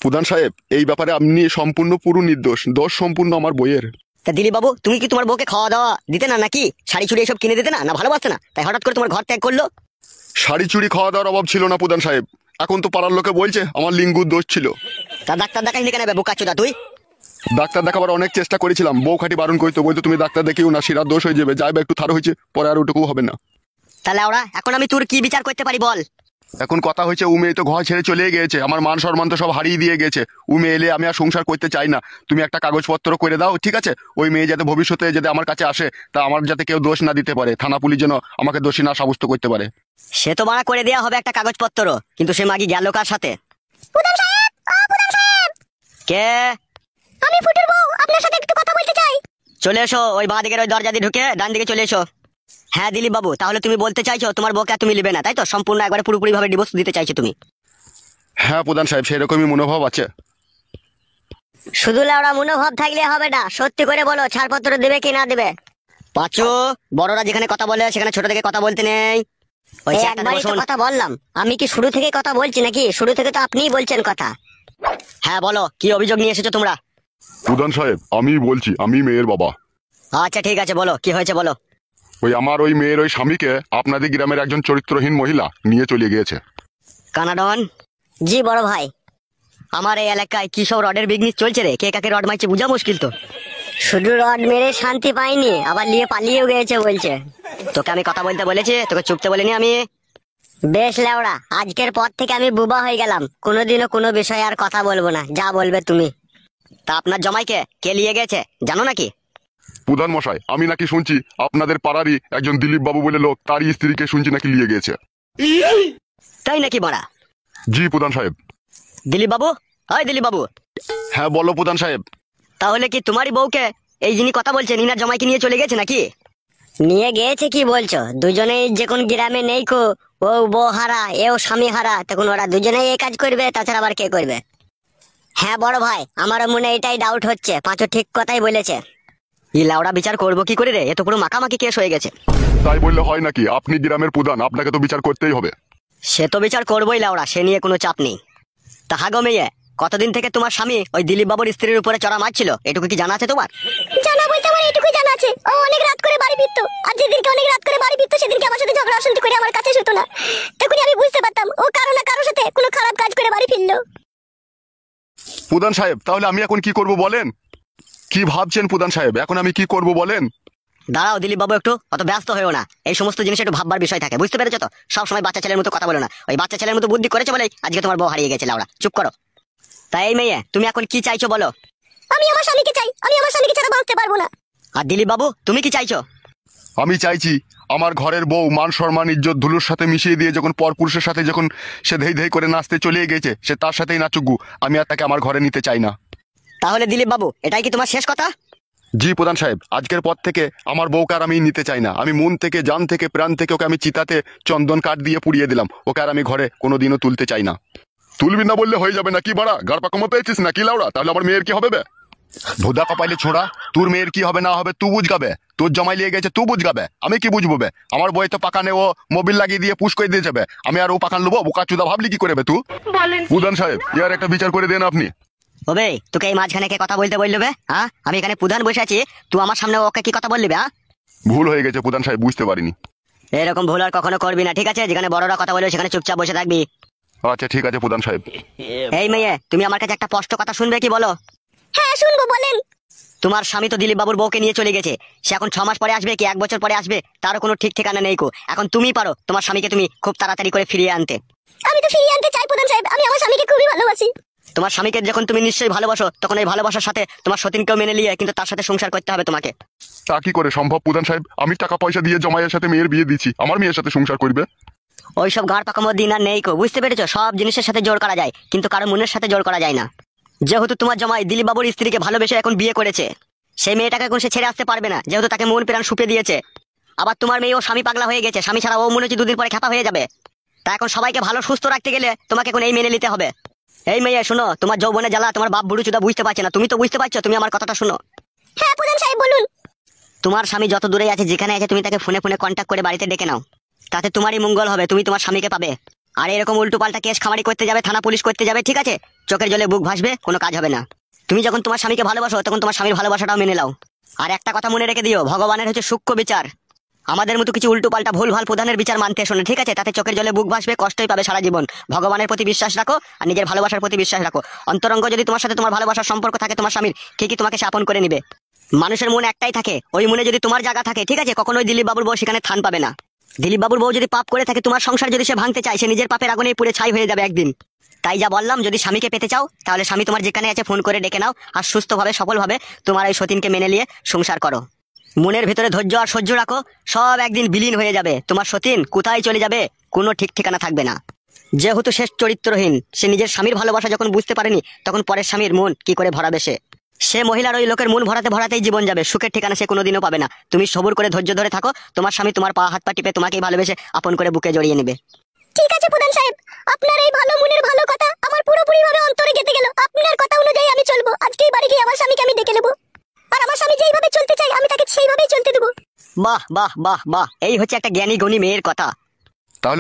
প্রধান সাহেব, এই ব্যাপারে আপনি সম্পূর্ণ পুরো নির্দোষ, দোষ সম্পূর্ণ আমার বইয়ের। তা দিলীপ বাবু, তুমি কি তোমার বউকে খাওয়া দাওয়া দিতে না, নাকি শাড়ি চুড়ি এসব কিনে দিতে না, না ভালোবাসতে না, তাই হঠাৎ করে তোমার ঘর ত্যাগ করলো? শাড়ি চুড়ি খাওয়া দাওয়ার অভাব ছিল না প্রধান সাহেব। এখন তো পাড়ার লোকে বলছে আমার লিঙ্গুর দোষ ছিল। তা ডাক্তার দেখাইনি কেন বোকাচোদা তুই? ডাক্তার দেখাবার অনেক চেষ্টা করেছিলাম, বউ খাটি বারণ করতো, বলতো তুমি ডাক্তার দেখিও না, শিরার দোষ হয়ে যাবে, যাইবা একটু থার হয়েছে, পরে আর ওটুকু হবে না। তাহলে ওরা এখন আমি তোর কি বিচার করতে পারি বল? এখন কথা হয়েছে ও মেয়ে তো ঘর ছেড়ে চলে গিয়েছে, আমার মান সম্মান তো সব হারিয়ে দিয়ে গেছে। ও মেয়ে এলে আমি আর সংসার করতে চাই না। তুমি একটা কাগজপত্র করে দাও, ঠিক আছে? ওই মেয়ে যাতে ভবিষ্যতে যদি আমার কাছে আসে, তা আমার যাতে কেউ দোষ না দিতে পারে, থানা পুলিশ যেন আমাকে দোষী না সাব্যস্ত করতে পারে। সে তো মানা করে দেওয়া হবে একটা কাগজপত্র, কিন্তু সে মাগি গেল কার সাথে? কে? আমি ফুটুর বউ, আপনার সাথে একটু কথা বলতে চাই। চলে এসো, ওই বাঁ দিকের ওই দরজা দিয়ে ঢুকে ডান দিকে চলে এসো। হ্যাঁ দিলীপ বাবু, তাহলে তুমি বলতে চাইছো তোমার বউকে তুমি নেবে না, তাই তো? সম্পূর্ণ একবারে পুরোপুরি ভাবে ডিভোর্স দিতে চাইছো তুমি? হ্যাঁ প্রধান সাহেব, সেরকমই মনোভাব আছে। শুধু লাউড়া মনোভাব থাকলে হবে না, সত্যি করে বলো ছাড়পত্র দেবে কি না দেবে? পাঁচু, বড়রা যেখানে কথা বলে সেখানে ছোট থেকে কথা বলতে নেই। ওই এই চেয়ারটাতে একবারই তো বসুন। কথা বললাম, আমি কি শুরু থেকে কথা বলছি নাকি? শুরু থেকে তো আপনিই বলছেন কথা। হ্যাঁ বলো, কি অভিযোগ নিয়ে এসেছো তোমরা? প্রধান সাহেব, আমি বলছি, আমি মেয়ের বাবা। আচ্ছা ঠিক আছে, বলো কি হয়েছে বলো। আমার ওই মেয়ের ওই স্বামীকে আপনাদের গ্রামের একজন চরিত্রহীন মহিলা নিয়ে চলে গিয়েছে। কানাডন। জি বড় ভাই। আমার এই এলাকায় কি সব রডের বিজনেস চলছে রে, কে কাকে রড মারছে বোঝা মুশকিল তো। শুধু রড মেরে শান্তি পাইনি, আবার নিয়ে পালিয়েও গেছে বলছে। তোকে আমি কথা বলতে বলেছি, তোকে চুপতে বলিনি আমি। বেশ লেওড়া, আজকের পর থেকে আমি বুবা হয়ে গেলাম, কোনোদিনও কোনো বিষয়ে আর কথা বলবো না, যা বলবে তুমি। তা আপনার জামাইকে কে নিয়ে গেছে জানো নাকি? প্রধান মশাই, আমি নাকি শুনছি আপনাদের পাড়ারই একজন দিলীপ বাবু বলে লোক, তারই স্ত্রীকে শুনছি নাকি নিয়ে গিয়েছে। তাই নাকি বড়া? জি প্রধান সাহেব। দিলীপ বাবু, হয় দিলীপ বাবু। হ্যাঁ বলো প্রধান সাহেব। তাহলে কি তোমারই বউকে এই যিনি কথা বলছেন ইনার জামাইকে নিয়ে চলে গেছে নাকি? নিয়ে গেছে কি বলছো? দুজনেই যে কোন গ্রামে নেই কো, ও বউ হারা এও স্বামী হারা, তখন ওরা দুজনেই এই কাজ করবে, তাছাড়া আবার কে করবে? হ্যাঁ বড় ভাই, আমারও মনে এটাই ডাউট হচ্ছে, পাঁচু ঠিক কথাই বলেছে। ই লাউড়া বিচার করবো কি করে রে, এত পুরো মাখামাখি কেস হয়ে গেছে। তাই বললে হয় নাকি? আপনি গ্রামের প্রধান, আপনাকে তো বিচার করতেই হবে। সে তো বিচার করবোই লাউড়া, সে নিয়ে কোনো চাপ নেই। তা হাগো মেয়ে, কতদিন থেকে তোমার স্বামী ওই দিলীপ বাবুর স্ত্রীর উপরে চড়া মারছিল, এটুকু কি জানা আছে তোমার? জানা বলতে আমার এটুকুই জানা আছে, ও অনেক রাত করে বাড়ি ফিরতো, আর যেদিনকে অনেক রাত করে বাড়ি ফিরতো সেদিনকে আমার সাথে ঝগড়া অশান্তি করে আমার কাছে শুতো না। তখনই আমি বুঝতে পারতাম ও কারো না কারোর সাথে কোনো খারাপ কাজ করে বাড়ি ফিরলো। প্রধান সাহেব, তাহলে আমি এখন কি করব বলেন? কি ভাবছেন প্রধান সাহেব, এখন আমি কি করব বলেন? দাঁড়াও দিলীপ বাবু, একটু অত ব্যস্ত হয়েও না, এই সমস্ত জিনিস একটু ভাববার বিষয় থাকে, বুঝতে পেরেছো তো? সবসময় বাচ্চা ছেলের মতো কথা বলো না, ওই বাচ্চা ছেলের মতো বুদ্ধি করেছো বলেই আজকে তোমার বউ হারিয়ে গেছে লাউড়া, চুপ করো। তাই এই মেয়ে, তুমি এখন কি চাইছো বলো? আমি আমার স্বামীকে চাই, আমি আমার স্বামীকে ছাড়া বাঁচতে পারবো না। আর দিলীপ বাবু, তুমি কি চাইছো? আমি চাইছি আমার ঘরের বউ মান সম্মান ইজ্জত ধুলোর সাথে মিশিয়ে দিয়ে যখন পরপুরুষের সাথে যখন সে ধেই ধেই করে নাচতে চলে গেছে, সে তার সাথেই নাচুকু, আমি আর তাকে আমার ঘরে নিতে চাই না। তাহলে দিলীপ বাবু, এটাই কি তোমার শেষ কথা? জি প্রধান সাহেব, আজকের পর থেকে আমার বউকে আর আমি নিতে চাই না। আমি মন থেকে, জান থেকে, প্রাণ থেকে ওকে আমি চিতাতে চন্দন কাঠ দিয়ে পুড়িয়ে দিলাম, ওকে আর আমি ঘরে কোনোদিনও তুলতে চাই না। তুলবি না বললে হয়ে যাবে নাকি বাড়া? গাড় পাকামো পেয়েছিস নাকি লাউড়া? তাহলে আমার মেয়ের কি হবে বে? ধোদা কপাইলে ছোড়া, তোর মেয়ের কি হবে না হবে তুই বুঝগাবে, তোর জমাই লিয়ে গেছে তুই বুঝগাবে, আমি কি বুঝবো বে? আমার বই তো পাকানে ও মোবিল লাগিয়ে দিয়ে পুশ করে দিয়ে যাবে, আমি আর ও পাকান নেবো? বোকা চুদা ভাবলি কি করে বে তুই? প্রধান সাহেব, ইয়ার একটা বিচার করে দেন আপনি। ওবে, তোকে এই মাঝখানে কে কথা বলতে বললো বে? হ্যাঁ, আমি এখানে প্রধান বসে আছি, তুই আমার সামনে ওকে কি কথা বললি বে? হ্যাঁ, ভুল হয়ে গেছে প্রধান সাহেব, বুঝতে পারিনি। এরকম ভুল আর কখনো করবি না, ঠিক আছে? যেখানে বড়রা কথা বলবে সেখানে চুপচাপ বসে থাকবি। আচ্ছা ঠিক আছে প্রধান সাহেব। এই মেয়ে, তুমি আমার কাছে একটা স্পষ্ট কথা শুনবে কি বলো? হ্যাঁ শুনবো, বলেন। তোমার স্বামী তো দিলীপ বাবুর বউকে নিয়ে চলে গেছে, সে এখন 6 মাস পরে আসবে কি 1 বছর পরে আসবে তারও কোনো ঠিক ঠিকানা নেই কো। এখন তুমিই পারো তোমার স্বামীকে তুমি খুব তাড়াতাড়ি করে ফিরিয়ে আনতে। আমি তো ফিরিয়ে আনতে চাই প্রধান সাহেব, আমি আমার স্বামীকে খুবই ভালোবাসি। তোমার স্বামীকে যখন তুমি নিশ্চয়ই ভালোবাসো, তখন এই ভালোবাসার সাথে তোমার সতীনকেও মেনে নিয়ে কিন্তু তার সাথে সংসার করতে হবে তোমাকে। তা কি করে সম্ভব প্রধান সাহেব? আমি টাকা পয়সা দিয়ে জমাইয়ের সাথে মেয়ের বিয়ে দিচ্ছি, আমার মেয়ের সাথে সংসার করবে? ওইসব ঘর পাকামো দিন আর নেই কো, বুঝতে পেরেছো? সব জিনিসের সাথে জোর করা যায়, কিন্তু কারো মনের সাথে জোর করা যায় না। যেহেতু তোমার জামাই দিলীপ বাবুর স্ত্রীকে ভালোবেসে এখন বিয়ে করেছে, সেই মেয়েটাকে এখন সে ছেড়ে আসতে পারবে না, যেহেতু তাকে মন প্রাণ সুপে দিয়েছে। আবার তোমার মেয়ে ও স্বামী পাগলা হয়ে গেছে, স্বামী ছাড়া ও মনে হচ্ছে 2 দিন পরে খ্যাপা হয়ে যাবে। তা এখন সবাইকে ভালো সুস্থ রাখতে গেলে তোমাকে এখন এই মেনে নিতে হবে। এই মেয়ে শোনো, তোমার যৌবনে জ্বালা তোমার বাপ বুড়ো চুদা বুঝতে পারছে না, তুমি তো বুঝতে পারছো, তুমি আমার কথাটা শোনো। হ্যাঁ প্রধান সাহেব বলুন। তোমার স্বামী যত দূরে আছে, যেখানে আছে, তুমি তাকে ফোনে ফোনে কন্ট্যাক্ট করে বাড়িতে ডেকে নাও, তাতে তোমারই মঙ্গল হবে, তুমি তোমার স্বামীকে পাবে। আর এরকম উল্টো পাল্টা কেস খামারি করতে যাবে, থানা পুলিশ করতে যাবে, ঠিক আছে? চোখের জলে বুক ভাসবে, কোনো কাজ হবে না। তুমি যখন তোমার স্বামীকে ভালোবাসো তখন তোমার স্বামীর ভালোবাসাটাও মেনে নাও। আর একটা কথা মনে রেখে দিও, ভগবানের হচ্ছে সূক্ষ্ম বিচার। আমাদের মতো কিছু উল্টো পাল্টা ভুল ভাল প্রধানের বিচার মানতে শোনে, ঠিক আছে? তাতে চোখের জলে বুক ভাসবে, কষ্টই পাবে সারা জীবন। ভগবানের প্রতি বিশ্বাস রাখো আর নিজের ভালোবাসার প্রতি বিশ্বাস রাখো। অন্তরঙ্গ যদি তোমার সাথে তোমার ভালোবাসার সম্পর্ক থাকে তোমার স্বামীর, ঠিকই তোমাকে সে আপন করে নিবে। মানুষের মন একটাই থাকে, ওই মনে যদি তোমার জায়গা থাকে, ঠিক আছে, কখনোই দিলীপ বাবুর বউ সেখানে থান পাবে না। দিলীপ বাবুর বউ যদি পাপ করে থাকে, তোমার সংসার যদি সে ভাঙতে চায়, সে নিজের পাপের আগুনে পুড়ে ছাই হয়ে যাবে একদিন। তাই যা বললাম, যদি স্বামীকে পেতে চাও তাহলে স্বামী তোমার যেখানে আছে ফোন করে ডেকে নাও আর সুস্থভাবে সফলভাবে তোমার এই সতীনকে মেনে নিয়ে সংসার করো। মনের ভিতরে ধৈর্য আর সহ্য রাখো, সব একদিন বিলীন হয়ে যাবে। তোমার সতীন কোথায় চলে যাবে কোনো ঠিক ঠিকানা থাকবে না। যেহেতু শেষ চরিত্রহীন, সে নিজের স্বামীর ভালোবাসা যখন বুঝতে পারেনি, তখন পরের স্বামীর মন কি করে ভরাবে সে? সে মহিলার ওই লোকের মন ভরাতে ভরাতেই জীবন যাবে, সুখের ঠিকানা সে কোনোদিনও পাবে না। তুমি সবুর করে ধৈর্য ধরে থাকো, তোমার স্বামী তোমার পা হাত পা টিপে তোমাকেই ভালোবেসে আপন করে বুকে জড়িয়ে নেবে। ঠিক আছে প্রধান সাহেব, আপনার এই ভালো মনের ভালো কথা আমার পুরোপুরি ভাবে অন্তরে গেঁথে গেল। আপনার কথা অনুযায়ী আমি চলবো। আজকেই বাড়ি গিয়ে আমার স্বামীকে আমি ডেকে নেবো, আর আমার স্বামী যেইভাবে চলতে চাই আমি তাকে সেইভাবেই চলতে দেবো। বাহ বাহ বাহ বাহ, এই হচ্ছে একটা জ্ঞানী গুণী মেয়ের কথা। তাহলে